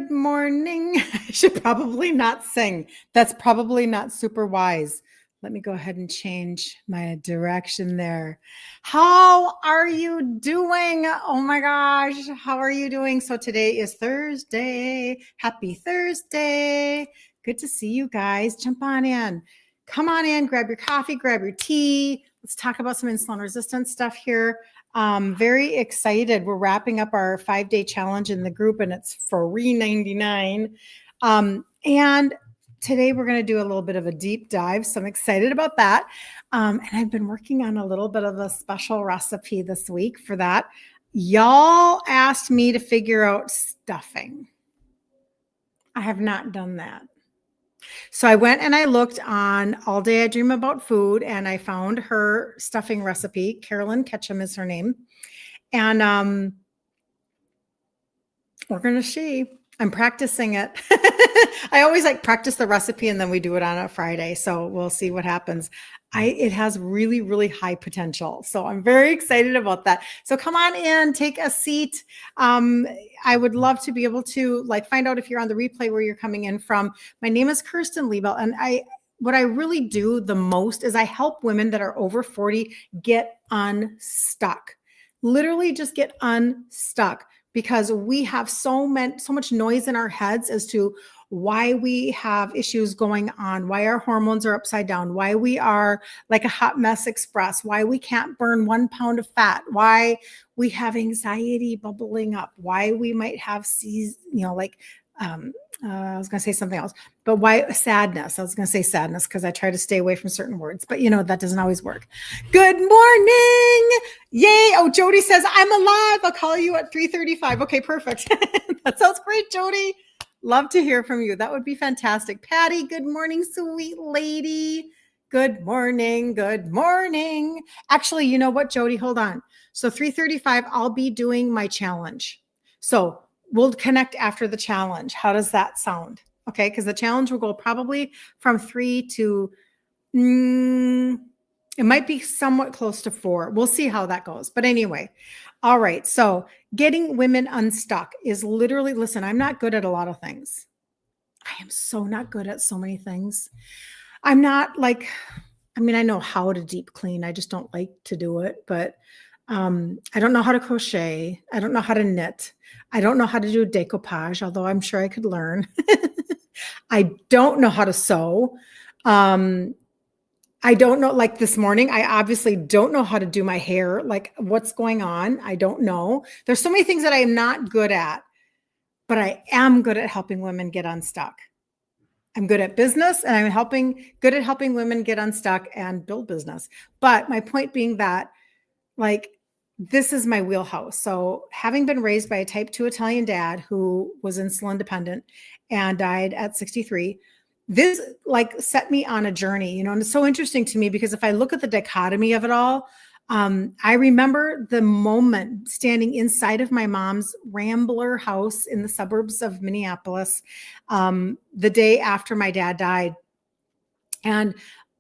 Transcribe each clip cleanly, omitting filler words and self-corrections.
Good morning. I should probably not sing. That's probably not super wise. Let me go ahead and change my direction there. How are you doing? Oh my gosh, how are you doing? So today is Thursday. Happy Thursday. Good to see you guys. Jump on in. Come on in, grab your coffee, grab your tea. Let's talk about some insulin resistance stuff here. Very excited. We're wrapping up our 5-day challenge in the group and it's free $99. And today we're going to do a little bit of a deep dive. So I'm excited about that. And I've been working on a little bit of a special recipe this week for that. Y'all asked me to figure out stuffing. I have not done that. So I went and I looked on All Day I Dream About Food and I found her stuffing recipe. Carolyn Ketchum is her name. And we're going to see. I'm practicing it. I always practice the recipe and then we do it on a Friday. So we'll see what happens. It has really, really high potential. So I'm very excited about that. So come on in, take a seat. I would love to be able to find out if you're on the replay where you're coming in from. My name is Kirsten Liebelt, and what I really do the most is I help women that are over 40 get unstuck. Literally just get unstuck, because we have so much noise in our heads as to why we have issues going on, why our hormones are upside down, why we are like a hot mess express, why we can't burn 1 pound of fat, why we have anxiety bubbling up, why we might have I was going to say something else, but why sadness? I was going to say sadness because I try to stay away from certain words, but that doesn't always work. Good morning. Yay. Oh, Jody says, I'm alive. I'll call you at 3:35. Okay, perfect. That sounds great, Jody. Love to hear from you. That would be fantastic. Patty, good morning, sweet lady. Good morning. Good morning. Actually, you know what, Jody? Hold on. So 3:35, I'll be doing my challenge. So we'll connect after the challenge. How does that sound? Okay, because the challenge will go probably from 3 to, it might be somewhat close to 4. We'll see how that goes. But anyway, all right. So getting women unstuck is literally, listen, I'm not good at a lot of things. I am so not good at so many things. I'm not I know how to deep clean. I just don't like to do it. But I don't know how to crochet. I don't know how to knit. I don't know how to do decoupage, although I'm sure I could learn. I don't know how to sew. I don't know, this morning, I obviously don't know how to do my hair. What's going on? I don't know. There's so many things that I am not good at, but I am good at helping women get unstuck. I'm good at business and I'm good at helping women get unstuck and build business. But my point being that this is my wheelhouse. So having been raised by a type 2 Italian dad who was insulin dependent and died at 63, this set me on a journey, and it's so interesting to me because if I look at the dichotomy of it all, I remember the moment standing inside of my mom's Rambler house in the suburbs of Minneapolis, the day after my dad died. And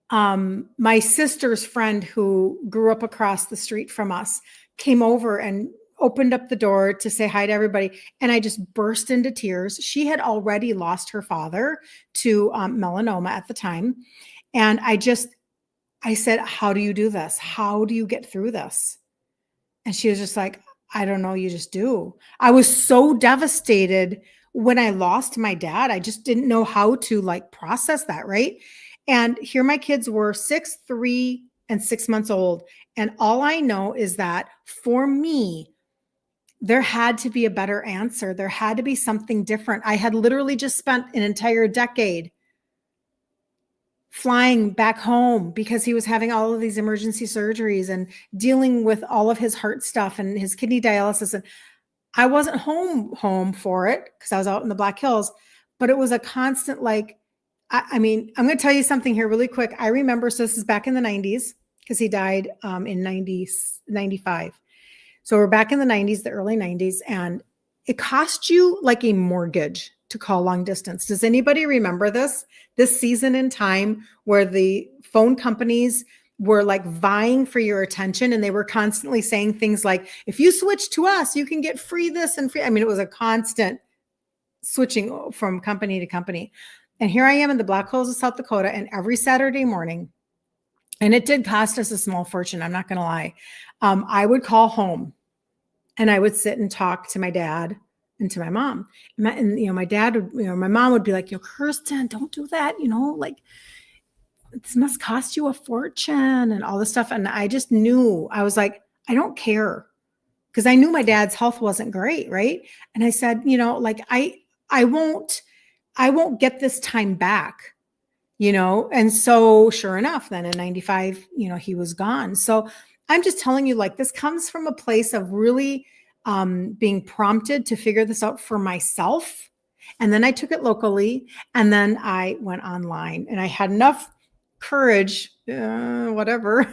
my sister's friend who grew up across the street from us came over and opened up the door to say hi to everybody. And I just burst into tears. She had already lost her father to melanoma at the time. And I said, how do you do this? How do you get through this? And she was just like, I don't know. You just do. I was so devastated when I lost my dad. I just didn't know how to process that. Right. And here my kids were 6, 3, and 6 months old. And all I know is that for me, there had to be a better answer. There had to be something different. I had literally just spent an entire decade flying back home because he was having all of these emergency surgeries and dealing with all of his heart stuff and his kidney dialysis. And I wasn't home for it because I was out in the Black Hills, but it was a constant I'm going to tell you something here really quick. I remember, so this is back in the 90s because he died in 95. So we're back in the 90s, the early 90s, and it cost you a mortgage to call long distance. Does anybody remember this season in time where the phone companies were vying for your attention and they were constantly saying things like, if you switch to us, you can get free this and free. It was a constant switching from company to company. And here I am in the Black Hills of South Dakota, and every Saturday morning, and it did cost us a small fortune, I'm not going to lie, I would call home and I would sit and talk to my dad and to my mom. And my dad would, my mom would be like, Kirsten, don't do that. Like, this must cost you a fortune and all this stuff. And I just knew, I was like, I don't care. Because I knew my dad's health wasn't great. Right. And I said, like, I won't get this time back, And so sure enough, then in 95, he was gone. So I'm just telling you, like, this comes from a place of really being prompted to figure this out for myself. And then I took it locally, and then I went online, and I had enough courage, whatever.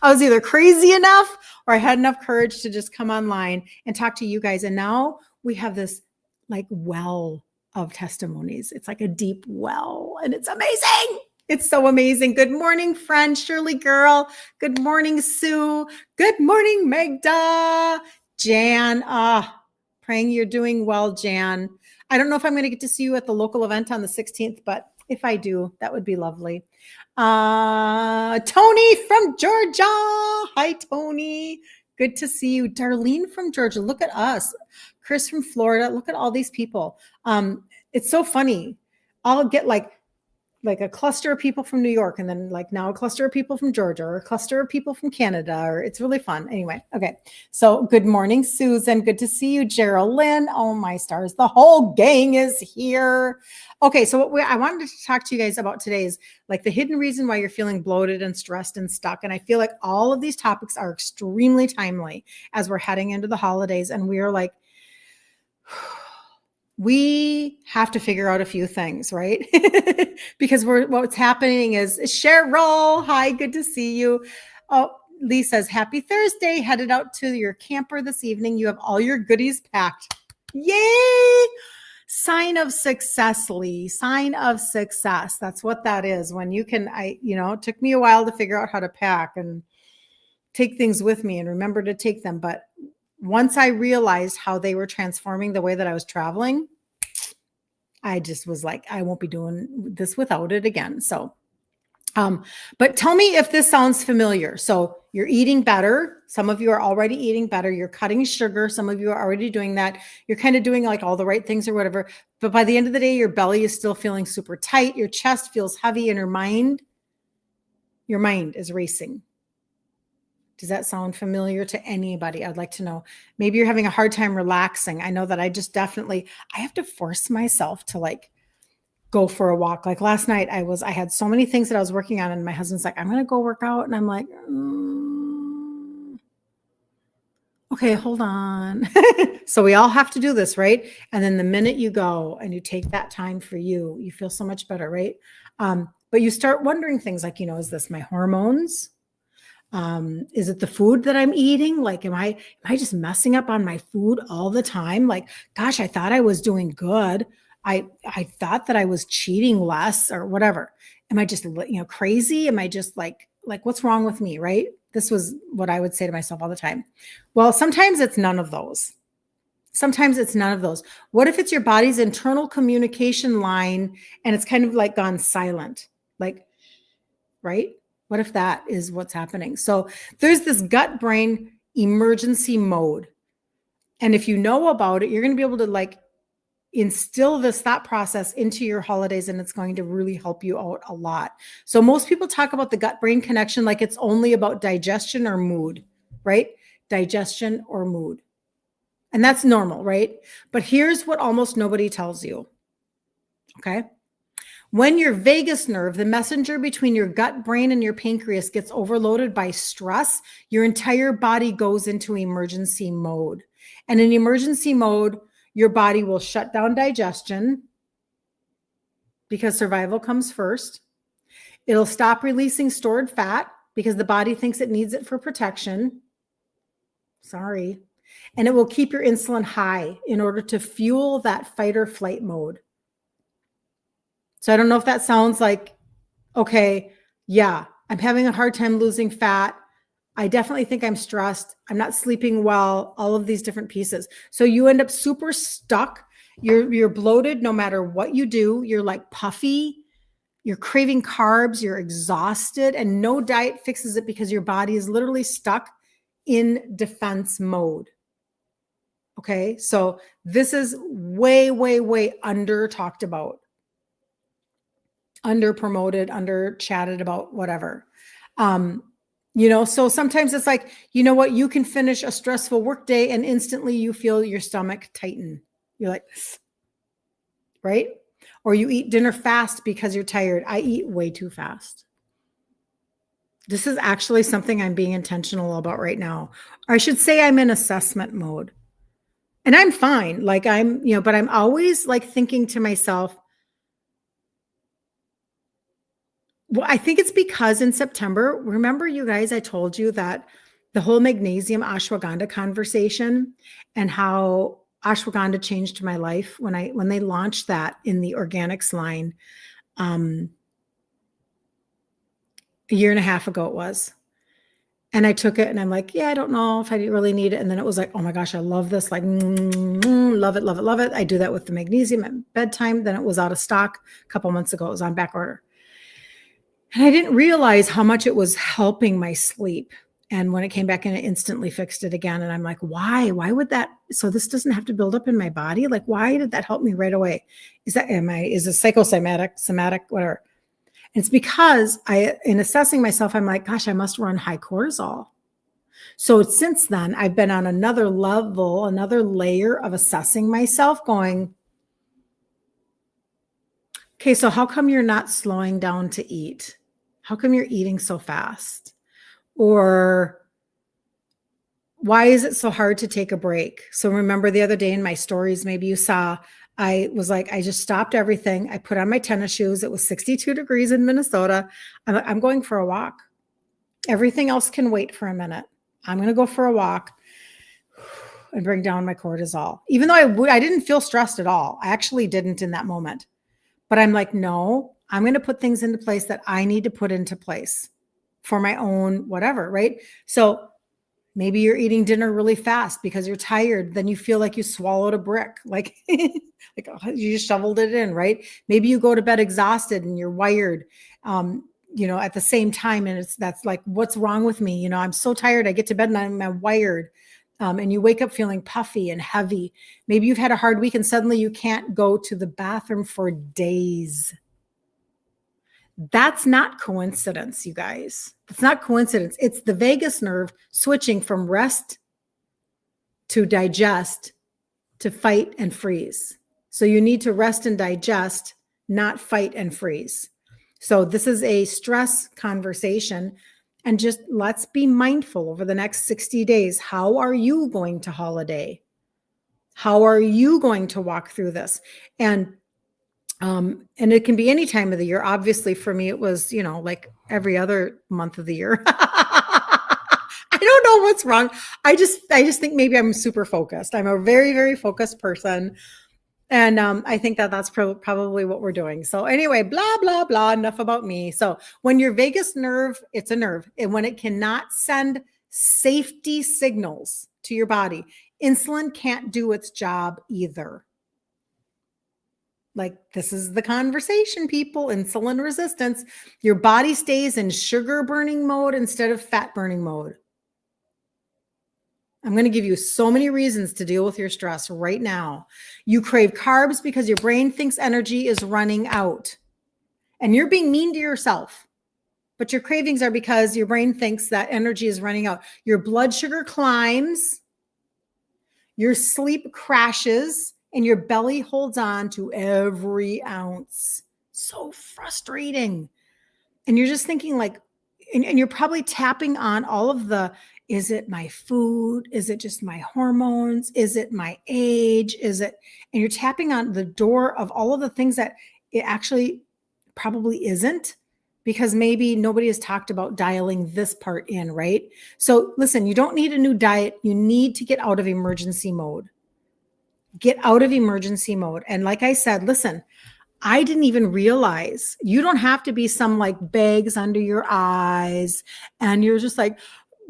I was either crazy enough or I had enough courage to just come online and talk to you guys. And now we have this like well of testimonies. It's like a deep well, and it's amazing. It's so amazing. Good morning, friend Shirley girl. Good morning, Sue. Good morning, Magda. Jan. Praying you're doing well, Jan. I don't know if I'm going to get to see you at the local event on the 16th, but if I do, that would be lovely. Tony from Georgia. Hi, Tony. Good to see you. Darlene from Georgia. Look at us. Chris from Florida. Look at all these people. It's so funny. I'll get like a cluster of people from New York, and then like now a cluster of people from Georgia, or a cluster of people from Canada, or it's really fun. Anyway, okay. So good morning, Susan. Good to see you, Geraldine. Oh my stars. The whole gang is here. Okay. So what I wanted to talk to you guys about today is like the hidden reason why you're feeling bloated and stressed and stuck. And I feel like all of these topics are extremely timely as we're heading into the holidays, and we are like, we have to figure out a few things, right? Because what's happening is Cheryl. Hi, good to see you. Oh, Lee says, happy Thursday. Headed out to your camper this evening. You have all your goodies packed. Yay! Sign of success, Lee. Sign of success. That's what that is. When you can, it took me a while to figure out how to pack and take things with me and remember to take them. But once I realized how they were transforming the way that I was traveling, I just was like, I won't be doing this without it again. So, but tell me if this sounds familiar. So you're eating better. Some of you are already eating better. You're cutting sugar. Some of you are already doing that. You're kind of doing like all the right things or whatever. But by the end of the day, your belly is still feeling super tight. Your chest feels heavy, and your mind is racing. Does that sound familiar to anybody? I'd like to know. Maybe you're having a hard time relaxing. I know that I have to force myself to like go for a walk. Like last night I had so many things that I was working on, and my husband's like, I'm going to go work out. And I'm like, okay, hold on. So we all have to do this, right? And then the minute you go and you take that time for you, you feel so much better, right? But you start wondering things like, is this my hormones? Is it the food that I'm eating? Like, am I just messing up on my food all the time? Like, gosh, I thought I was doing good. I thought that I was cheating less or whatever. Am I just, crazy? Am I just like, what's wrong with me? Right. This was what I would say to myself all the time. Well, sometimes it's none of those. What if it's your body's internal communication line and it's kind of like gone silent? Like, right? What if that is what's happening? So there's this gut brain emergency mode. And if you know about it, you're going to be able to like instill this thought process into your holidays, and it's going to really help you out a lot. So most people talk about the gut brain connection like it's only about digestion or mood, right? Digestion or mood. And that's normal, right? But here's what almost nobody tells you. Okay. When your vagus nerve, the messenger between your gut brain and your pancreas, gets overloaded by stress, your entire body goes into emergency mode. And in emergency mode, your body will shut down digestion because survival comes first. It'll stop releasing stored fat because the body thinks it needs it for protection. Sorry. And it will keep your insulin high in order to fuel that fight or flight mode. So I don't know if that sounds like, okay, yeah, I'm having a hard time losing fat. I definitely think I'm stressed. I'm not sleeping well, all of these different pieces. So you end up super stuck You're bloated no matter what you do. You're like puffy. You're craving carbs. You're exhausted, and no diet fixes it because your body is literally stuck in defense mode. Okay. So this is way, way, way under talked about, under promoted, under chatted about, whatever. So sometimes it's like, you know what, you can finish a stressful work day and instantly you feel your stomach tighten. You're like, right? Or you eat dinner fast because you're tired. I eat way too fast. This is actually something I'm being intentional about right now. Or I should say I'm in assessment mode. And I'm fine. Like but I'm always like thinking to myself, well, I think it's because in September, remember you guys, I told you that the whole magnesium ashwagandha conversation and how ashwagandha changed my life when they launched that in the organics line, a year and a half ago it was. And I took it and I'm like, yeah, I don't know if I really need it. And then it was like, oh my gosh, I love this. Like, love it, love it, love it. I do that with the magnesium at bedtime. Then it was out of stock a couple months ago. It was on back order. And I didn't realize how much it was helping my sleep. And when it came back in, it instantly fixed it again. And I'm like, why? Why would that? So this doesn't have to build up in my body. Like, why did that help me right away? Is it psychosomatic, whatever? And it's because in assessing myself, I'm like, gosh, I must run high cortisol. So since then, I've been on another level, another layer of assessing myself, going, okay, so how come you're not slowing down to eat? How come you're eating so fast? Or why is it so hard to take a break? So remember the other day in my stories, maybe you saw, I was like, I just stopped everything. I put on my tennis shoes. It was 62 degrees in Minnesota. I'm going for a walk. Everything else can wait for a minute. I'm going to go for a walk and bring down my cortisol. Even though I didn't feel stressed at all. I actually didn't in that moment. But I'm like, no, I'm going to put things into place that I need to put into place for my own whatever, right? So maybe you're eating dinner really fast because you're tired. Then you feel like you swallowed a brick, like, you just shoveled it in, right? Maybe you go to bed exhausted and you're wired, at the same time. And that's like, what's wrong with me? I'm so tired. I get to bed and I'm wired. And you wake up feeling puffy and heavy. Maybe you've had a hard week and suddenly you can't go to the bathroom for days. That's not coincidence, you guys. It's not coincidence. It's the vagus nerve switching from rest to digest to fight and freeze. So you need to rest and digest, not fight and freeze. So this is a stress conversation. And just let's be mindful over the next 60 days. How are you going to holiday? How are you going to walk through this? And it can be any time of the year. Obviously, for me, it was, like every other month of the year. I don't know what's wrong. I just think maybe I'm super focused. I'm a very, very focused person. And I think that's probably what we're doing. So anyway, blah, blah, blah, enough about me. So when your vagus nerve, it's a nerve, and when it cannot send safety signals to your body, insulin can't do its job either. Like, this is the conversation, people. Insulin resistance. Your body stays in sugar burning mode instead of fat burning mode. I'm going to give you so many reasons to deal with your stress right now. You crave carbs because your brain thinks energy is running out. And you're being mean to yourself. But your cravings are because your brain thinks that energy is running out. Your blood sugar climbs. Your sleep crashes. And your belly holds on to every ounce. So frustrating. And you're just thinking like, and you're probably tapping on all of the, is it my food? Is it just my hormones? Is it my age? And you're tapping on the door of all of the things that it actually probably isn't, because maybe nobody has talked about dialing this part in, right? So listen, you don't need a new diet. You need to get out of emergency mode. Get out of emergency mode. And like I said, listen, I didn't even realize you don't have to be some like bags under your eyes and you're just like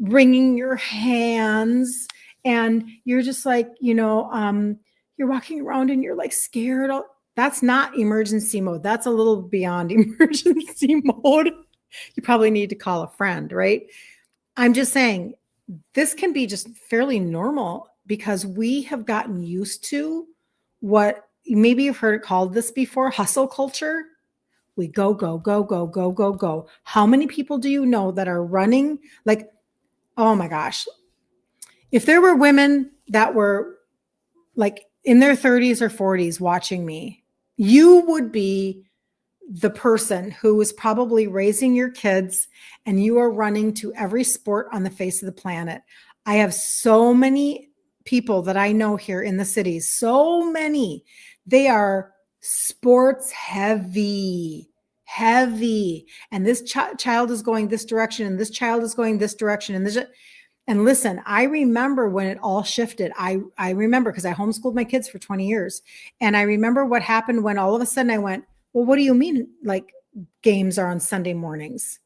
wringing your hands and you're just like, you're walking around and you're like scared. That's not emergency mode. That's a little beyond emergency mode. You probably need to call a friend, right? I'm just saying this can be just fairly normal because we have gotten used to what maybe you've heard it called this before, hustle culture. We go, go, go, go, go, go, go. How many people do you know that are running? Like, oh my gosh. If there were women that were like in their 30s or 40s watching me, you would be the person who is probably raising your kids and you are running to every sport on the face of the planet. I have so many people that I know here in the cities, so many. They are sports heavy. And this child is going this direction and this child is going this direction. And listen, I remember when it all shifted. I remember because I homeschooled my kids for 20 years. And I remember what happened when all of a sudden I went, well, what do you mean like games are on Sunday mornings?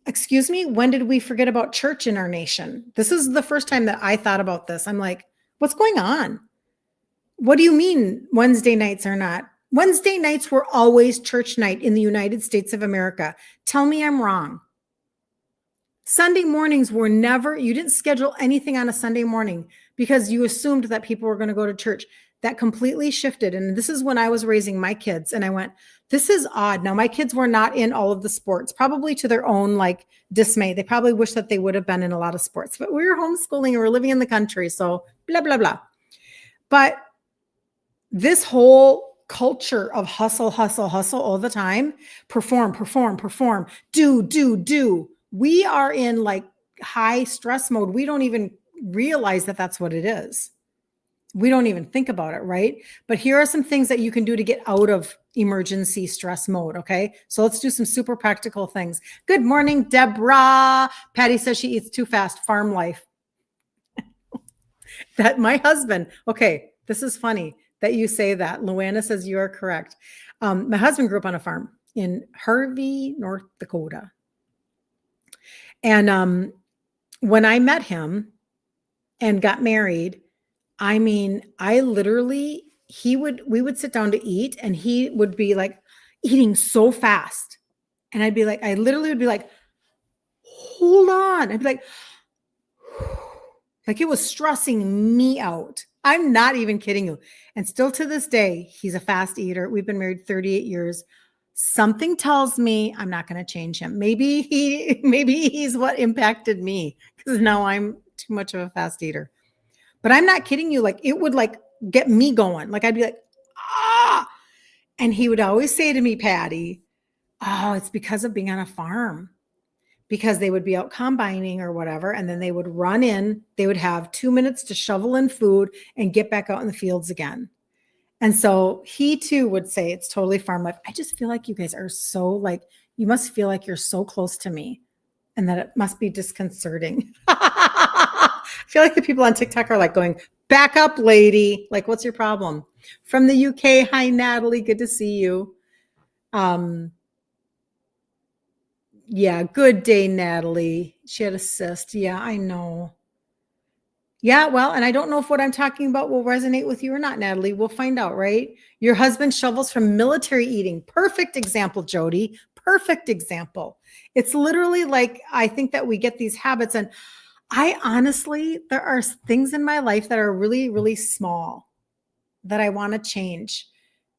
Excuse me, when did we forget about church in our nation? This is the first time that I thought about this. I'm like, what's going on? What do you mean Wednesday nights are not? Wednesday nights were always church night in the United States of America. Tell me I'm wrong. Sunday mornings were never, you didn't schedule anything on a Sunday morning because you assumed that people were going to go to church. That completely shifted. And this is when I was raising my kids and I went, this is odd. Now my kids were not in all of the sports, probably to their own like dismay. They probably wish that they would have been in a lot of sports, but we were homeschooling and we were living in the country. So blah, blah, blah. But this whole culture of hustle all the time, perform, do. We are in like high stress mode. We don't even realize that that's what it is. We don't even think about it, right? But here are some things that you can do to get out of emergency stress mode, okay? So let's do some super practical things. Good morning, Deborah. Patty says she eats too fast, farm life. That my husband, okay, this is funny that you say that. Luana says you are correct. My husband grew up on a farm in Harvey, North Dakota. And when I met him and got married, I mean, we would sit down to eat and he would be like eating so fast. And I literally would be like, hold on. I'd be like it was stressing me out. I'm not even kidding you. And still to this day, he's a fast eater. We've been married 38 years. Something tells me I'm not going to change him. Maybe he's what impacted me because now I'm too much of a fast eater. But I'm not kidding you. Like it would like get me going. Like I'd be like, ah. And he would always say to me, Patty, oh, it's because of being on a farm. Because they would be out combining or whatever. And then they would run in. They would have 2 minutes to shovel in food and get back out in the fields again. And so he too would say it's totally farm life. I just feel like you guys are so like, you must feel like you're so close to me and that it must be disconcerting. I feel like the people on TikTok are like going, back up, lady. Like, what's your problem? From the UK. Hi, Natalie. Good to see you. Yeah. Good day, Natalie. She had a cyst. Yeah, I know. Yeah. Well, and I don't know if what I'm talking about will resonate with you or not, Natalie. We'll find out, right? Your husband shovels from military eating. Perfect example, Jody. Perfect example. It's literally like, I think that we get these habits and I honestly, there are things in my life that are really, really small that I want to change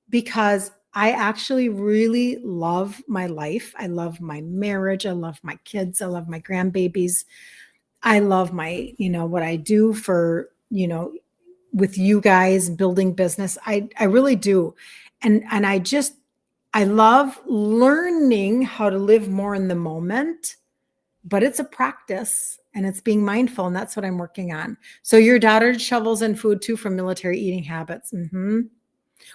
because I actually really love my life. I love my marriage. I love my kids. I love my grandbabies. I love my, what I do for, with you guys building business. I really do. And I love learning how to live more in the moment, but it's a practice. And it's being mindful. And that's what I'm working on. So your daughter shovels in food too from military eating habits. Mm-hmm.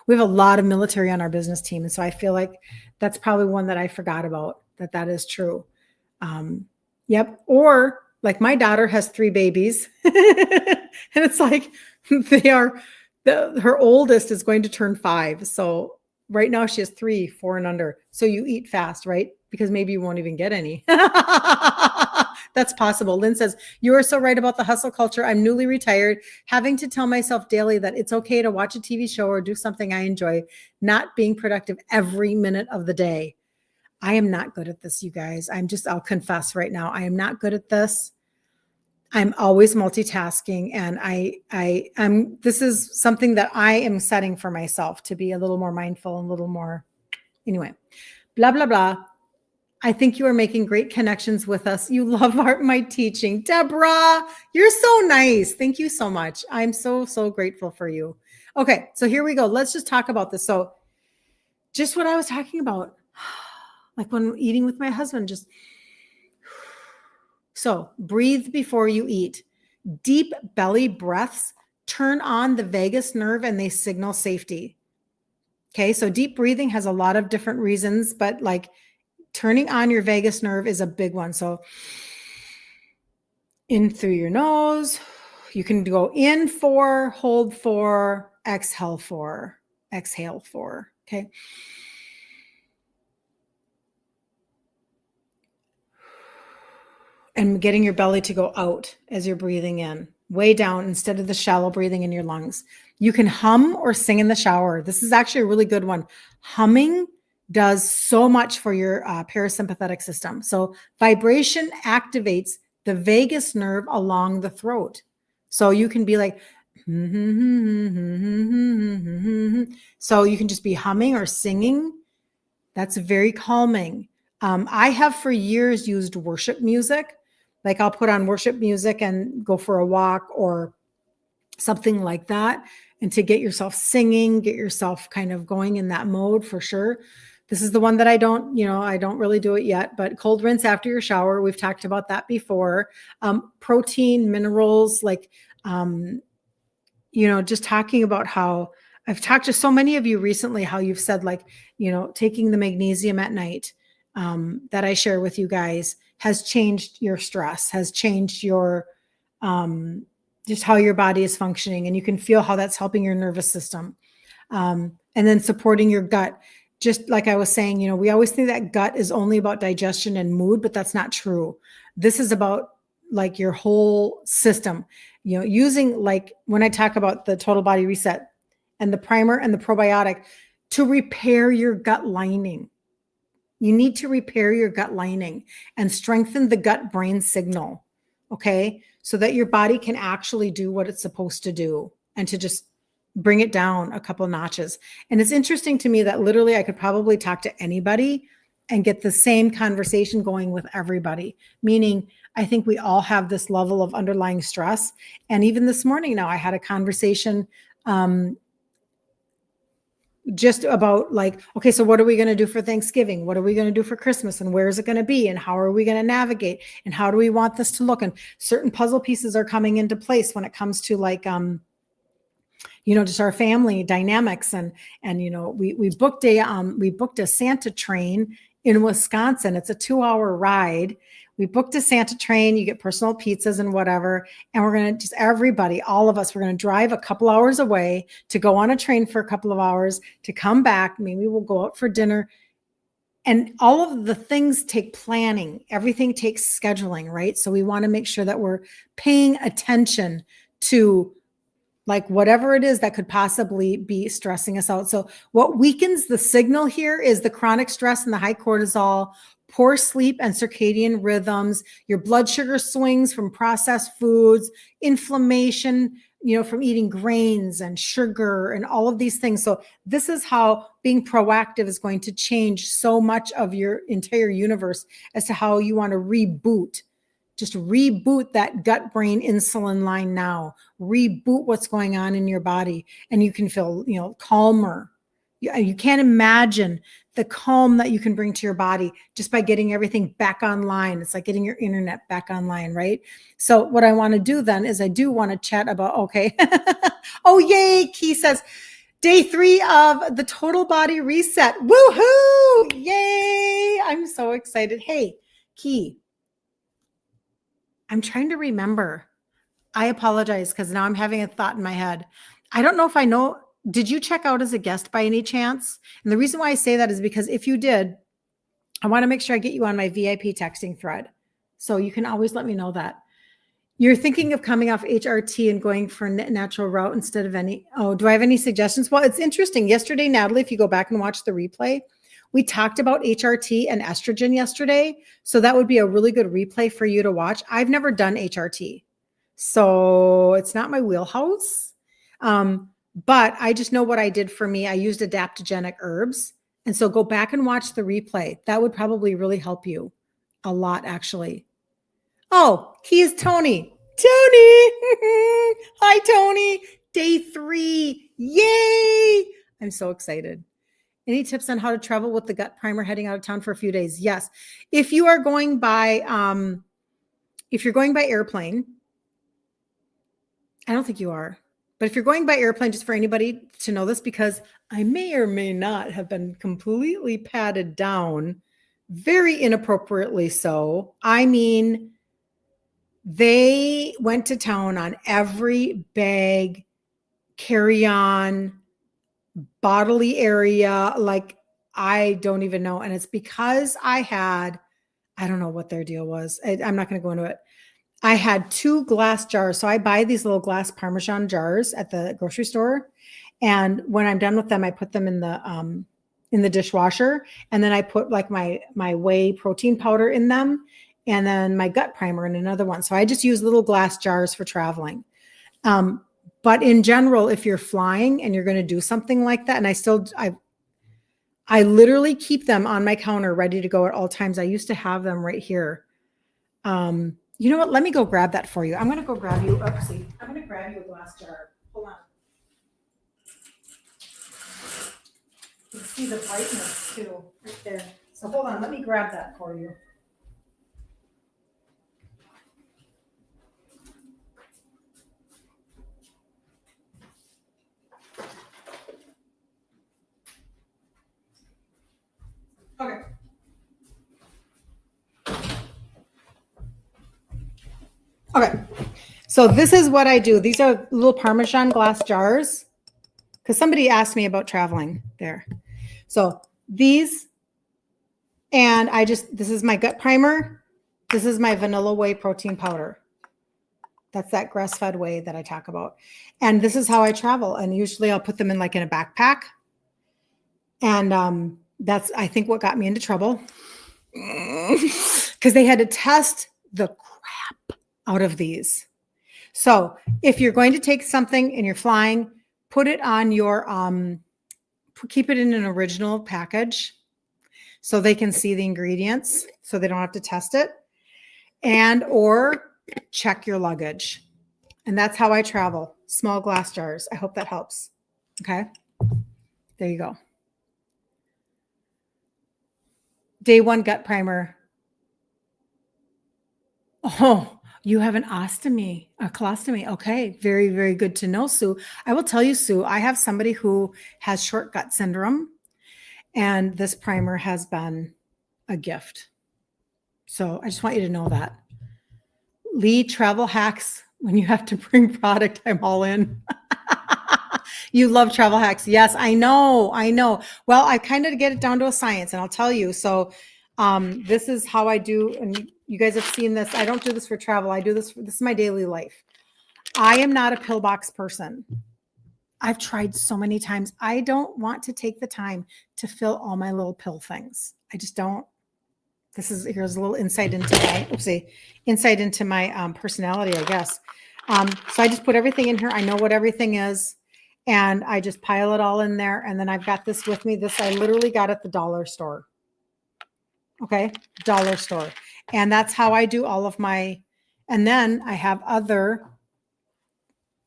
We have a lot of military on our business team. And so I feel like that's probably one that I forgot about, that is true. Yep. Or like my daughter has 3 babies and it's like her oldest is going to turn 5. So right now she has 3, 4 and under. So you eat fast, right? Because maybe you won't even get any. That's possible. Lynn says, you are so right about the hustle culture. I'm newly retired, having to tell myself daily that it's okay to watch a TV show or do something I enjoy, not being productive every minute of the day. I am not good at this, you guys. I'll confess right now. I am not good at this. I'm always multitasking, and this is something that I am setting for myself to be a little more mindful and a little more, anyway, blah, blah, blah. I think you are making great connections with us. You love my teaching. Deborah, you're so nice. Thank you so much. I'm so, so grateful for you. Okay, so here we go. Let's just talk about this. So just what I was talking about, like when eating with my husband, so breathe before you eat. Deep belly breaths turn on the vagus nerve and they signal safety. Okay, so deep breathing has a lot of different reasons, but like turning on your vagus nerve is a big one. So in through your nose, you can go in 4, hold 4, exhale 4, exhale 4. Okay. And getting your belly to go out as you're breathing in, way down instead of the shallow breathing in your lungs. You can hum or sing in the shower. This is actually a really good one. Humming does so much for your parasympathetic system. So vibration activates the vagus nerve along the throat. So you can be like, so you can just be humming or singing. That's very calming. I have for years used worship music. Like I'll put on worship music and go for a walk or something like that. And to get yourself singing, get yourself kind of going in that mode for sure. This is the one that I don't really do it yet, but cold rinse after your shower. We've talked about that before. Protein, minerals, like, just talking about how I've talked to so many of you recently, how you've said like, taking the magnesium at night that I share with you guys has changed your stress, has changed your, just how your body is functioning. And you can feel how that's helping your nervous system. And then supporting your gut. Just like I was saying, we always think that gut is only about digestion and mood, but that's not true. This is about like your whole system, using like when I talk about the total body reset and the primer and the probiotic to repair your gut lining. You need to repair your gut lining and strengthen the gut brain signal. Okay. So that your body can actually do what it's supposed to do and to just bring it down a couple notches. And it's interesting to me that literally I could probably talk to anybody and get the same conversation going with everybody. Meaning I think we all have this level of underlying stress. And even this morning now I had a conversation, just about like, okay, so what are we going to do for Thanksgiving? What are we going to do for Christmas? And where is it going to be? And how are we going to navigate? And how do we want this to look? And certain puzzle pieces are coming into place when it comes to like, just our family dynamics. And we booked a Santa train in Wisconsin. It's a 2-hour ride. We booked a Santa train, you get personal pizzas and whatever. And we're going to just everybody, all of us, we're going to drive a couple hours away to go on a train for a couple of hours to come back. Maybe we'll go out for dinner. And all of the things take planning. Everything takes scheduling, right? So we want to make sure that we're paying attention to like whatever it is that could possibly be stressing us out. So what weakens the signal here is the chronic stress and the high cortisol, poor sleep and circadian rhythms, your blood sugar swings from processed foods, inflammation, from eating grains and sugar and all of these things. So this is how being proactive is going to change so much of your entire universe as to how you want to reboot. Just reboot that gut brain insulin line now. Reboot what's going on in your body, and you can feel, calmer. You can't imagine the calm that you can bring to your body just by getting everything back online. It's like getting your internet back online, right? So what I want to do then is I do want to chat about, okay. Oh, yay. Key says, day 3 of the total body reset. Woohoo. Yay. I'm so excited. Hey, Key, I'm trying to remember. I apologize because now I'm having a thought in my head. I don't know if I know. Did you check out as a guest by any chance? And the reason why I say that is because if you did, I want to make sure I get you on my VIP texting thread. So you can always let me know that. You're thinking of coming off HRT and going for a natural route instead of any. Oh, do I have any suggestions? Well, it's interesting. Yesterday, Natalie, if you go back and watch the replay, we talked about HRT and estrogen yesterday. So that would be a really good replay for you to watch. I've never done HRT, so it's not my wheelhouse. But I just know what I did for me. I used adaptogenic herbs. And so go back and watch the replay. That would probably really help you a lot, actually. Oh, he is Tony. Tony. Hi, Tony. Day 3. Yay. I'm so excited. Any tips on how to travel with the gut primer heading out of town for a few days? Yes. If you are going by, airplane, I don't think you are, but if you're going by airplane, just for anybody to know this, because I may or may not have been completely patted down, very inappropriately so. I mean, they went to town on every bag, carry-on, bodily area. Like, I don't even know. And it's because I don't know what their deal was. I'm not going to go into it. I had 2 glass jars. So I buy these little glass Parmesan jars at the grocery store. And when I'm done with them, I put them in the dishwasher. And then I put like my whey protein powder in them, and then my gut primer in another one. So I just use little glass jars for traveling. But in general, if you're flying and you're going to do something like that, and I literally keep them on my counter ready to go at all times. I used to have them right here. You know what? Let me go grab that for you. I'm going to go grab you. Oopsie. I'm going to grab you a glass jar. Hold on. You can see the brightness too, right there. So hold on. Let me grab that for you. Okay. Okay. So this is what I do. These are little Parmesan glass jars, because somebody asked me about traveling there. So these, and this is my gut primer. This is my vanilla whey protein powder. That's that grass-fed whey that I talk about. And this is how I travel. And usually I'll put them in a backpack. And that's, I think, what got me into trouble. Because they had to test the crap out of these. So if you're going to take something and you're flying, put it on your, keep it in an original package so they can see the ingredients, so they don't have to test it, or check your luggage. And that's how I travel. Small glass jars. I hope that helps. Okay. There you go. Day 1 gut primer. Oh, you have an ostomy, a colostomy. Okay. Very, very good to know, Sue. I will tell you, Sue, I have somebody who has short gut syndrome, and this primer has been a gift. So I just want you to know that. Lee, travel hacks. When you have to bring product, I'm all in. You love travel hacks. Yes, I know. Well, I kind of get it down to a science, and I'll tell you. So this is how I do, and you guys have seen this. I don't do this for travel. I do this. This is my daily life. I am not a pillbox person. I've tried so many times. I don't want to take the time to fill all my little pill things. I just don't. Here's a little insight into my personality, I guess. So I just put everything in here. I know what everything is, and I just pile it all in there. And then I've got this with me. This I literally got at the dollar store. Okay, dollar store. And that's how I do all of my, and then I have I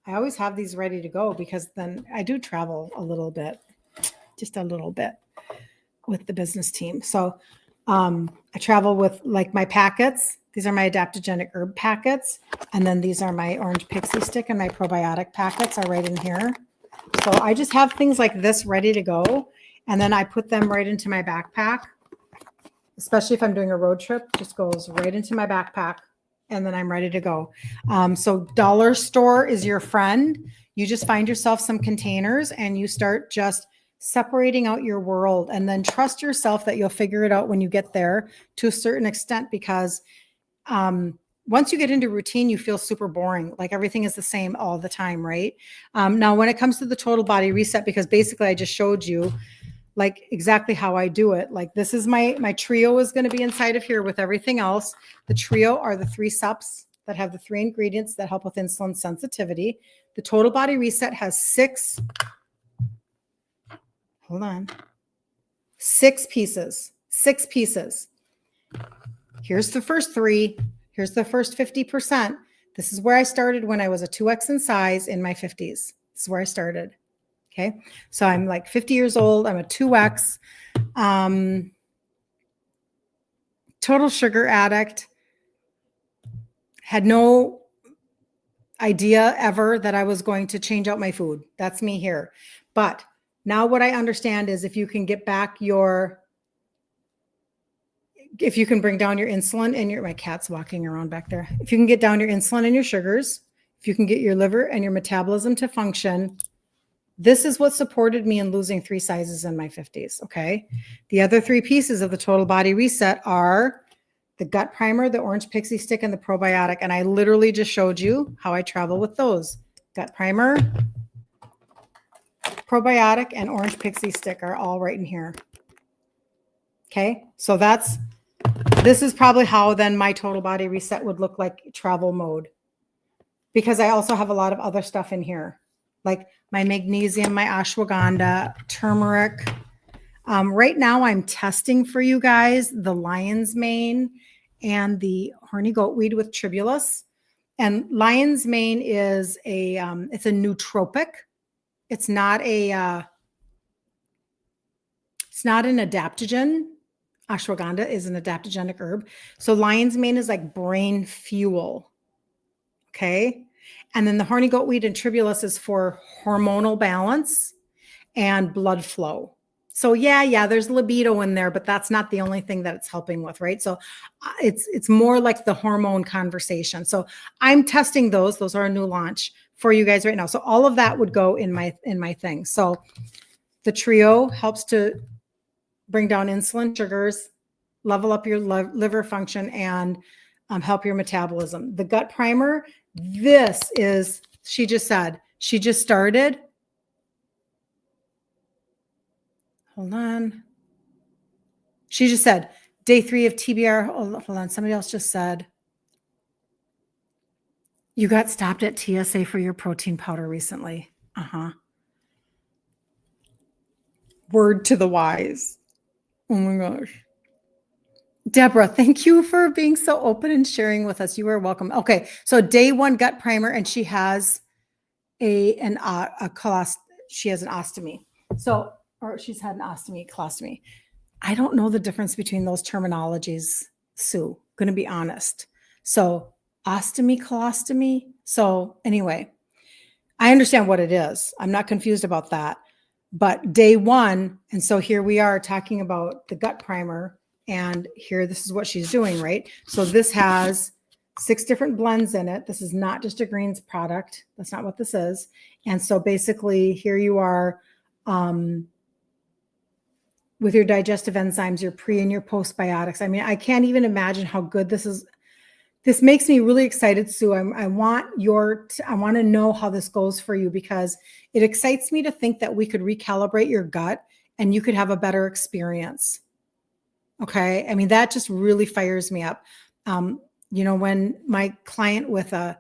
always have these ready to go, because then I do travel a little bit, just a little bit with the business team. So I travel with my packets. These are my adaptogenic herb packets. And then these are my orange pixie stick, and my probiotic packets are right in here. So I just have things like this ready to go. And then I put them right into my backpack, especially if I'm doing a road trip, just goes right into my backpack, and then I'm ready to go. So dollar store is your friend. You just find yourself some containers and you start just separating out your world, and then trust yourself that you'll figure it out when you get there to a certain extent, because once you get into routine, you feel super boring. Like everything is the same all the time, right? Now, when it comes to the total body reset, because basically I just showed you like exactly how I do it. Like this is my trio is going to be inside of here with everything else. The trio are the 3 steps that have the 3 ingredients that help with insulin sensitivity. The total body reset has 6 pieces. 6 pieces. Here's the first 3. Here's the first 50%. This is where I started when I was a 2X in size in my 50s. This is where I started. Okay. So I'm like 50 years old. I'm a 2X. Total sugar addict. Had no idea ever that I was going to change out my food. That's me here. But now what I understand is if you can get back if you can bring down your insulin and my cat's walking around back there. If you can get down your insulin and your sugars, if you can get your liver and your metabolism to function, this is what supported me in losing 3 sizes in my 50s. Okay. The other 3 pieces of the total body reset are the gut primer, the orange pixie stick, and the probiotic. And I literally just showed you how I travel with those. Gut primer, probiotic, and orange pixie stick are all right in here. Okay. So this is probably how then my total body reset would look like travel mode, because I also have a lot of other stuff in here, like my magnesium, my ashwagandha, turmeric. Right now I'm testing for you guys the lion's mane and the horny goatweed with tribulus. And lion's mane is it's a nootropic. It's not an adaptogen. Ashwagandha is an adaptogenic herb. So lion's mane is like brain fuel. Okay. And then the horny goatweed and tribulus is for hormonal balance and blood flow. So yeah, there's libido in there, but that's not the only thing that it's helping with, right? So it's more like the hormone conversation. So I'm testing those. Those are a new launch for you guys right now. So all of that would go in my thing. So the trio helps to bring down insulin, sugars, level up your liver function, and help your metabolism. The gut primer, she just started. Hold on. She just said, day 3 of TBR. Hold on. Somebody else just said, you got stopped at TSA for your protein powder recently. Word to the wise. Oh my gosh. Deborah, thank you for being so open and sharing with us. You are welcome. Okay. So day 1 gut primer, and she has she has an ostomy. Or she's had an ostomy, colostomy. I don't know the difference between those terminologies, Sue, going to be honest. So ostomy, colostomy. So anyway, I understand what it is. I'm not confused about that. But day 1, and so here we are talking about the gut primer, and here this is what she's doing, right? So this has 6 different blends in it. This is not just a greens product. That's not what this is. And so basically here you are with your digestive enzymes, your pre and your postbiotics. I mean, I can't even imagine how good this is. This makes me really excited, Sue. I want to know how this goes for you, because it excites me to think that we could recalibrate your gut and you could have a better experience. Okay. I mean, that just really fires me up. When my client with a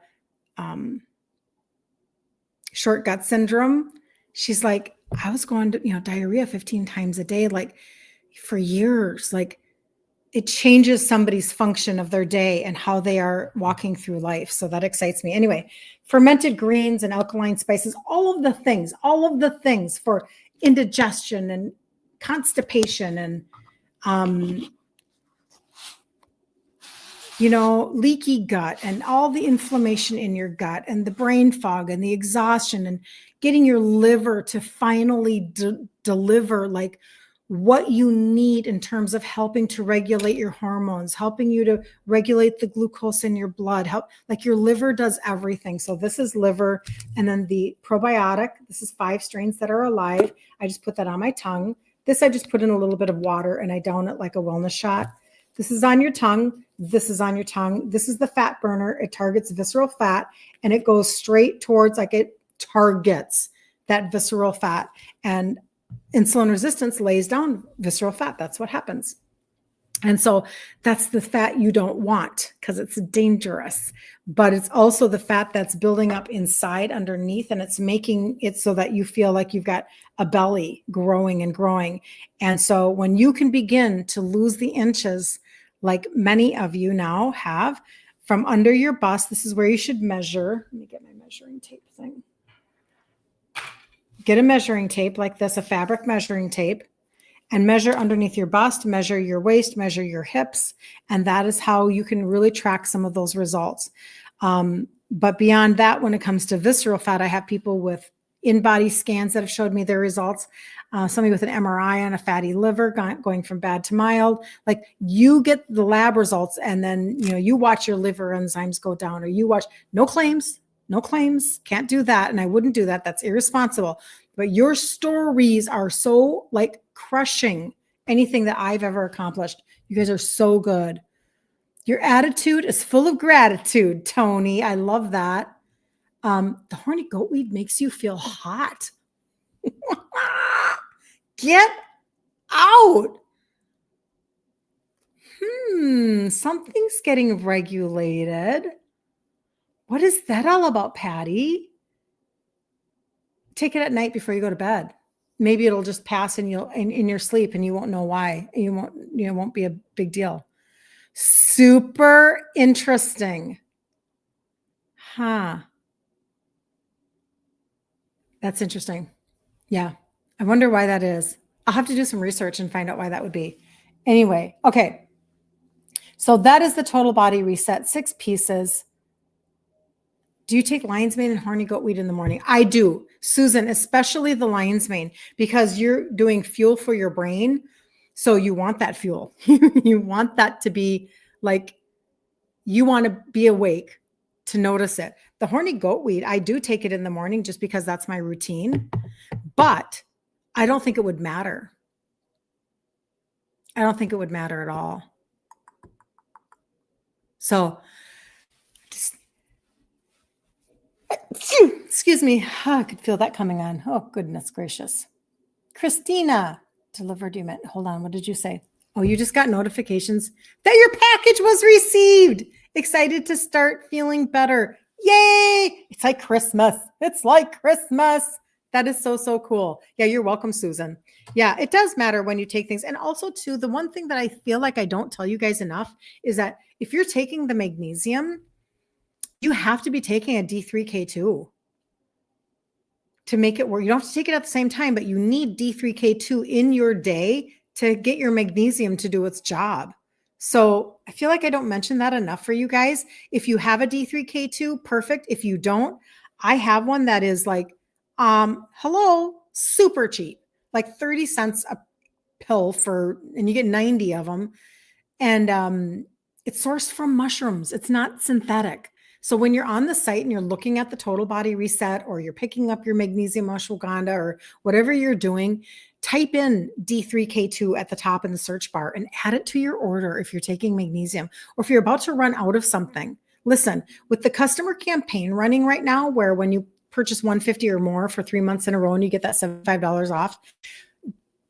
short gut syndrome, she's like, I was going to, diarrhea 15 times a day, like for years. Like it changes somebody's function of their day and how they are walking through life. So that excites me. Anyway, fermented greens and alkaline spices, all of the things for indigestion and constipation and, leaky gut and all the inflammation in your gut and the brain fog and the exhaustion and getting your liver to finally deliver like what you need in terms of helping to regulate your hormones, helping you to regulate the glucose in your blood, like your liver does everything. So this is liver. And then the probiotic, this is 5 strains that are alive. I just put that on my tongue. This, I just put in a little bit of water and I down it like a wellness shot. This is on your tongue. This is on your tongue. This is the fat burner. It targets visceral fat, and it goes straight towards, like, it targets that visceral fat. And insulin resistance lays down visceral fat. That's what happens. And so that's the fat you don't want because it's dangerous, but it's also the fat that's building up inside underneath, and it's making it so that you feel like you've got a belly growing and growing. And so when you can begin to lose the inches, like many of you now have, from under your bust, this is where you should measure. Let me get my measuring tape thing. Get a measuring tape like this, a fabric measuring tape, and measure underneath your bust, measure your waist, measure your hips. And that is how you can really track some of those results. But beyond that, when it comes to visceral fat, I have people with in-body scans that have showed me their results. Somebody with an MRI on a fatty liver going from bad to mild. Like, you get the lab results, and then, you watch your liver enzymes go down, or you watch, no claims, can't do that. And I wouldn't do that. That's irresponsible. But your stories are so, like, crushing anything that I've ever accomplished. You guys are so good. Your attitude is full of gratitude, Tony. I love that. The horny goatweed makes you feel hot. Get out. Something's getting regulated. What is that all about, Patty? Take it at night before you go to bed. Maybe it'll just pass and you'll in your sleep, and you won't know why. You won't be a big deal. Super interesting. Huh. That's interesting. Yeah. I wonder why that is. I'll have to do some research and find out why that would be. Anyway, okay. So that is the total body reset, 6 pieces. Do you take lion's mane and horny goatweed in the morning? I do, Susan, especially the lion's mane, because you're doing fuel for your brain. So you want that fuel. You want that to be like, you want to be awake to notice it. The horny goatweed, I do take it in the morning just because that's my routine, but I don't think it would matter. I don't think it would matter at all. So excuse me. Oh, I could feel that coming on. Oh, goodness gracious. Christina delivered. You meant, hold on. What did you say? Oh, you just got notifications that your package was received. Excited to start feeling better. Yay. It's like Christmas. It's like Christmas. That is so, so cool. Yeah, you're welcome, Susan. Yeah, it does matter when you take things. And also, too, the one thing that I feel like I don't tell you guys enough is that if you're taking the magnesium, you have to be taking a D3K2 to make it work. You don't have to take it at the same time, but you need D3K2 in your day to get your magnesium to do its job. So I feel like I don't mention that enough for you guys. If you have a D3K2, perfect. If you don't, I have one that is like, super cheap, like 30 cents a pill and you get 90 of them. And it's sourced from mushrooms. It's not synthetic. So when you're on the site and you're looking at the total body reset, or you're picking up your magnesium ashwagandha, or whatever you're doing, type in D3K2 at the top in the search bar and add it to your order if you're taking magnesium, or if you're about to run out of something. Listen, with the customer campaign running right now, where when you purchase $150 or more for 3 months in a row and you get that $75 off,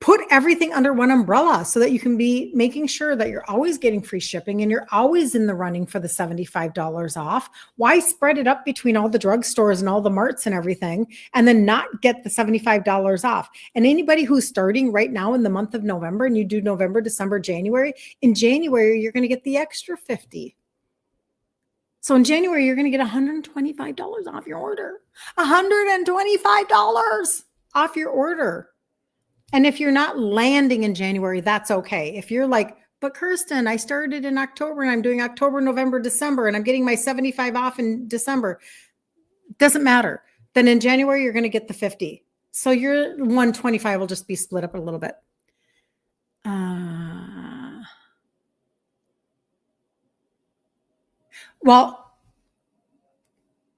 put everything under one umbrella so that you can be making sure that you're always getting free shipping and you're always in the running for the $75 off. Why spread it up between all the drugstores and all the marts and everything, and then not get the $75 off? And anybody who's starting right now in the month of November, and you do November, December, January, in January, you're going to get the extra 50. So in January, you're going to get $125 off your order. $125 off your order. And if you're not landing in January, that's okay. If you're like, but Kirsten, I started in October and I'm doing October, November, December, and I'm getting my 75 off in December, doesn't matter. Then in January, you're going to get the 50. So your 125 will just be split up a little bit.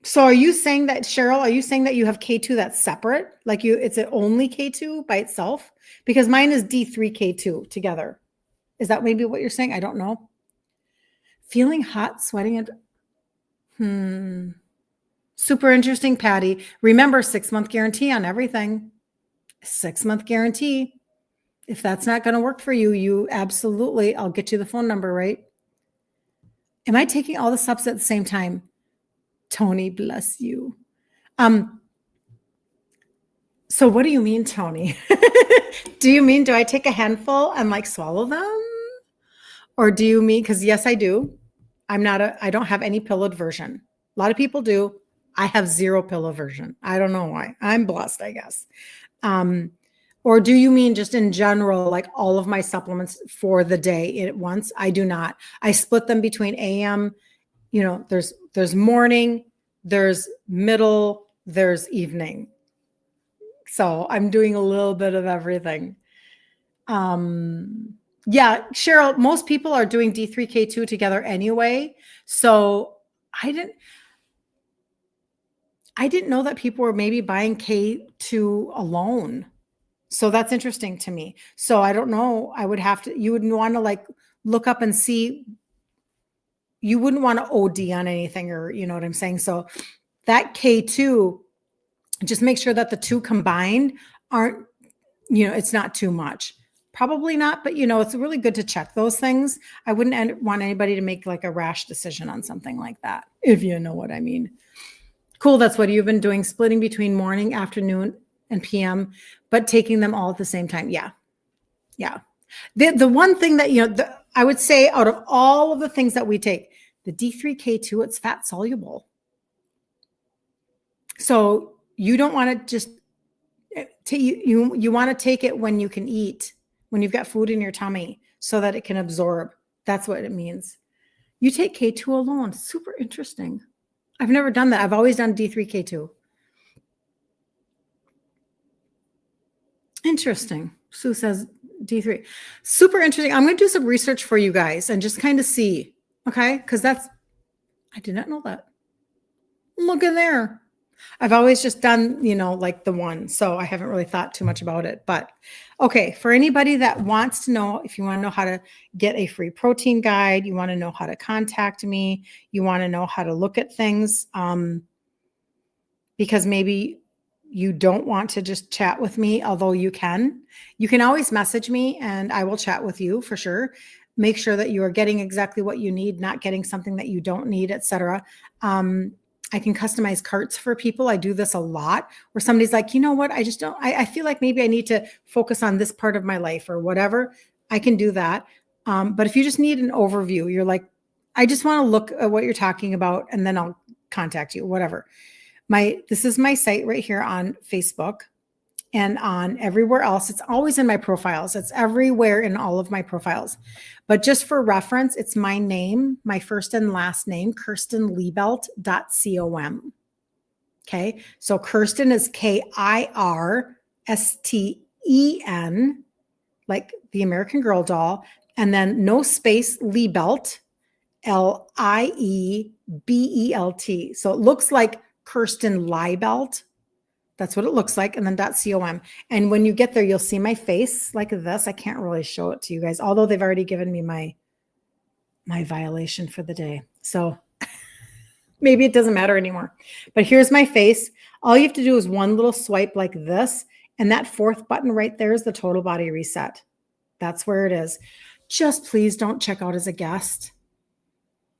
So are you saying that, Cheryl, are you saying that you have K2 that's separate? Like it's only K2 by itself? Because mine is D3K2 together. Is that maybe what you're saying? I don't know. Feeling hot, sweating, and super interesting, Patty. Remember, 6-month guarantee on everything. 6-month guarantee. If that's not going to work for you, you absolutely, I'll get you the phone number, right? Am I taking all the subs at the same time? Tony, bless you. So what do you mean, Tony? Do you mean, do I take a handful and like swallow them? Or do you mean, because yes, I do. I don't have any pill aversion. A lot of people do. I have zero pill aversion. I don't know why. I'm blessed, I guess. Or do you mean just in general, like all of my supplements for the day at once? I do not. I split them between AM, there's morning, there's middle, there's evening. So I'm doing a little bit of everything. Yeah, Cheryl, most people are doing D3K2 together anyway. So I didn't know that people were maybe buying K2 alone. So that's interesting to me. So I don't know. You would want to like look up and see. You wouldn't want to OD on anything, or you know what I'm saying? So that K2, just make sure that the two combined aren't, it's not too much. Probably not, but it's really good to check those things. I wouldn't want anybody to make like a rash decision on something like that, if you know what I mean. Cool. That's what you've been doing, splitting between morning, afternoon, and PM, but taking them all at the same time. Yeah. Yeah. The one thing that, I would say out of all of the things that we take, the D3K2, it's fat soluble. So you don't want to just you want to take it when you can eat, when you've got food in your tummy, so that it can absorb. That's what it means. You take K2 alone. Super interesting. I've never done that. I've always done D3K2. Interesting. Sue says D3. Super interesting. I'm going to do some research for you guys and just kind of see. Okay. Because I did not know that. Look in there. I've always just done, like the one. So I haven't really thought too much about it. But okay, for anybody that wants to know, if you want to know how to get a free protein guide, you want to know how to contact me, you want to know how to look at things, because maybe you don't want to just chat with me, although you can always message me and I will chat with you for sure. Make sure that you are getting exactly what you need, not getting something that you don't need, etc. I can customize carts for people. I do this a lot where somebody's like, you know what? I feel like maybe I need to focus on this part of my life or whatever. I can do that. But if you just need an overview, you're like, I just want to look at what you're talking about and then I'll contact you, whatever. This is my site right here on Facebook and on everywhere else. It's always in my profiles. It's everywhere in all of my profiles. But just for reference, it's my name, my first and last name, KirstenLiebelt.com. Okay. So Kirsten is Kirsten, like the American Girl doll, and then no space, Liebelt, Liebelt. So it looks like Kirsten Liebelt. That's what it looks like. And then .com. And when you get there, you'll see my face like this. I can't really show it to you guys, although they've already given me my violation for the day. So maybe it doesn't matter anymore. But here's my face. All you have to do is one little swipe like this. And that fourth button right there is the total body reset. That's where it is. Just please don't check out as a guest.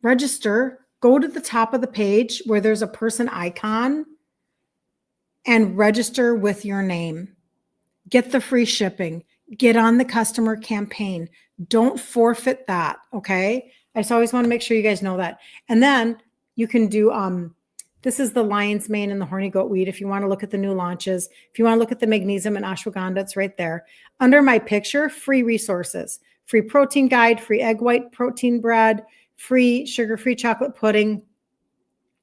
Register. Go to the top of the page where there's a person icon and register with your name. Get the free shipping. Get on the customer campaign. Don't forfeit that, okay? I just always want to make sure you guys know that. And then you can do, this is the lion's mane and the horny goat weed. If you want to look at the new launches, if you want to look at the magnesium and ashwagandha, it's right there. Under my picture, free resources, free protein guide, free egg white protein bread, free sugar-free chocolate pudding,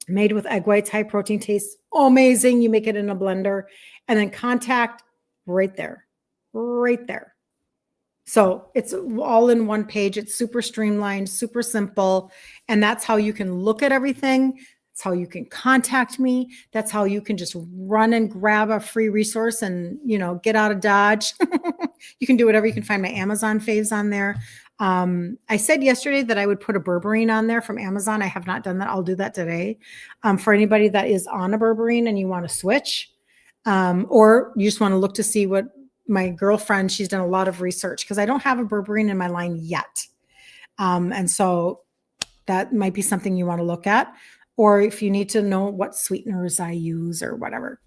made with egg whites, high protein, tastes amazing. You make it in a blender and then contact right there. So it's all in one page. It's super streamlined, super simple. And that's how you can look at everything. That's how you can contact me. That's how you can just run and grab a free resource and, get out of Dodge. You can do whatever. You can find my Amazon faves on there. I said yesterday that I would put a berberine on there from Amazon. I have not done that. I'll do that today. For anybody that is on a berberine and you want to switch, or you just want to look to see what my girlfriend, she's done a lot of research because I don't have a berberine in my line yet. And so that might be something you want to look at, or if you need to know what sweeteners I use or whatever,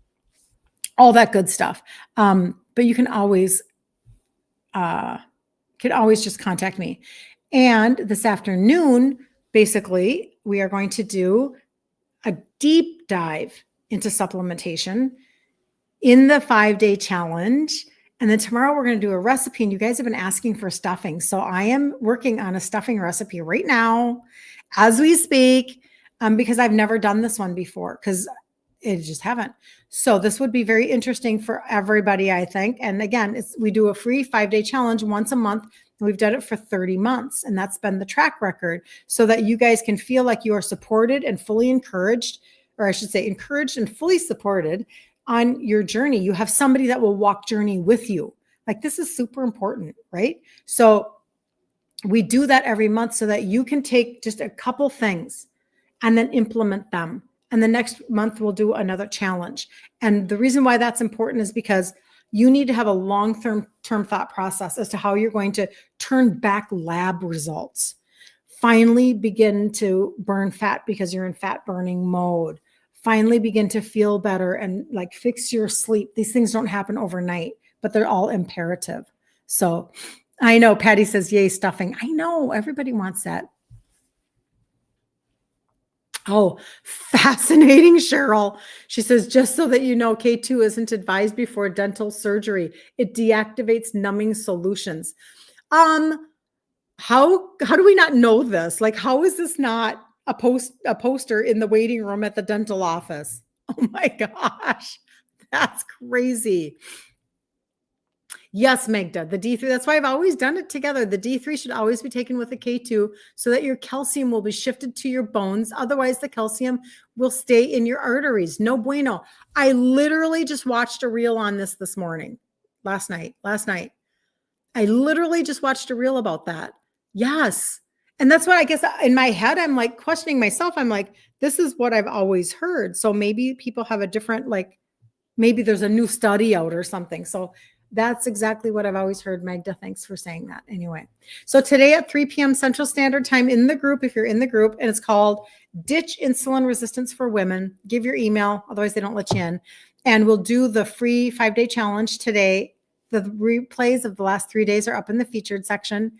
all that good stuff. But you can always just contact me. And this afternoon, basically, we are going to do a deep dive into supplementation in the 5-day challenge. And then tomorrow we're going to do a recipe, and you guys have been asking for stuffing. So I am working on a stuffing recipe right now as we speak, because I've never done this one before because it just haven't. So this would be very interesting for everybody, I think. And again, we do a free 5-day challenge once a month. And we've done it for 30 months, and that's been the track record, so that you guys can feel like you are supported and fully encouraged, or I should say encouraged and fully supported on your journey. You have somebody that will walk journey with you. Like, this is super important, right? So we do that every month so that you can take just a couple things and then implement them. And the next month we'll do another challenge. And the reason why that's important is because you need to have a long-term thought process as to how you're going to turn back lab results. Finally begin to burn fat because you're in fat burning mode. Finally begin to feel better and like fix your sleep. These things don't happen overnight, but they're all imperative. So I know Patty says, yay, stuffing. I know everybody wants that. Oh, fascinating, Cheryl. She says, just so that you know, K2 isn't advised before dental surgery. It deactivates numbing solutions. How do we not know this? Like, how is this not a poster in the waiting room at the dental office? Oh my gosh, that's crazy. Yes, Magda, the D3, that's why I've always done it together. The D3 should always be taken with the K2 so that your calcium will be shifted to your bones. Otherwise, the calcium will stay in your arteries. No bueno. I literally just watched a reel on this morning, last night. I literally just watched a reel about that. Yes. And that's what I guess in my head, I'm like questioning myself. I'm like, this is what I've always heard. So maybe people have a different, like, maybe there's a new study out or something. So that's exactly what I've always heard. Magda, thanks for saying that. Anyway, so today at 3 p.m. Central Standard Time in the group, if you're in the group, and it's called Ditch Insulin Resistance for Women, give your email, otherwise they don't let you in. And we'll do the free 5-day challenge today. The replays of the last 3 days are up in the featured section.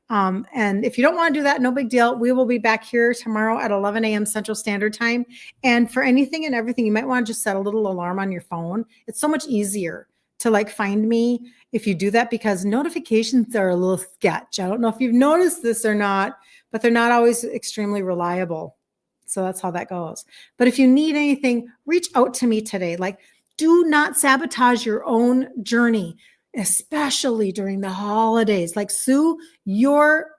And if you don't want to do that, no big deal. We will be back here tomorrow at 11 a.m. Central Standard Time. And for anything and everything, you might want to just set a little alarm on your phone. It's so much easier to like find me if you do that, because notifications are a little sketch. I don't know if you've noticed this or not, but they're not always extremely reliable. So that's how that goes. But if you need anything, reach out to me today. Like, do not sabotage your own journey, especially during the holidays. Like, Sue, your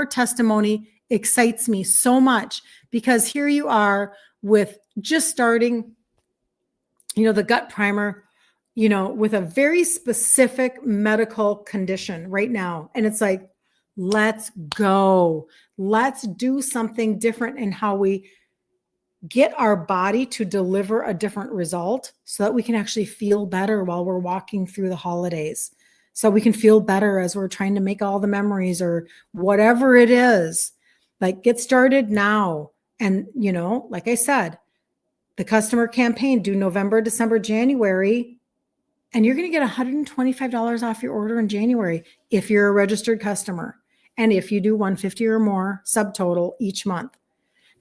testimony excites me so much, because here you are with just starting, the gut primer, with a very specific medical condition right now. And it's like, let's go. Let's do something different in how we get our body to deliver a different result so that we can actually feel better while we're walking through the holidays. So we can feel better as we're trying to make all the memories or whatever it is. Like, get started now. And, like I said, the customer campaign due November, December, January, and you're going to get $125 off your order in January if you're a registered customer. And if you do 150 or more subtotal each month.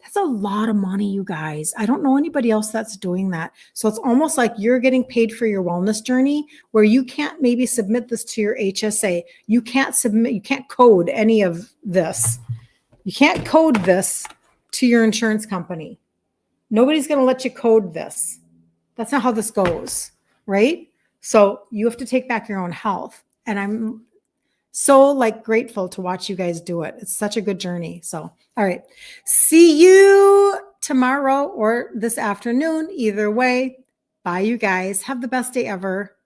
That's a lot of money, you guys. I don't know anybody else that's doing that. So it's almost like you're getting paid for your wellness journey, where you can't maybe submit this to your HSA. You can't code any of this. You can't code this to your insurance company. Nobody's going to let you code this. That's not how this goes, right? So you have to take back your own health. And I'm so grateful to watch you guys do it. It's such a good journey. So, all right. See you tomorrow or this afternoon. Either way. Bye, you guys. Have the best day ever.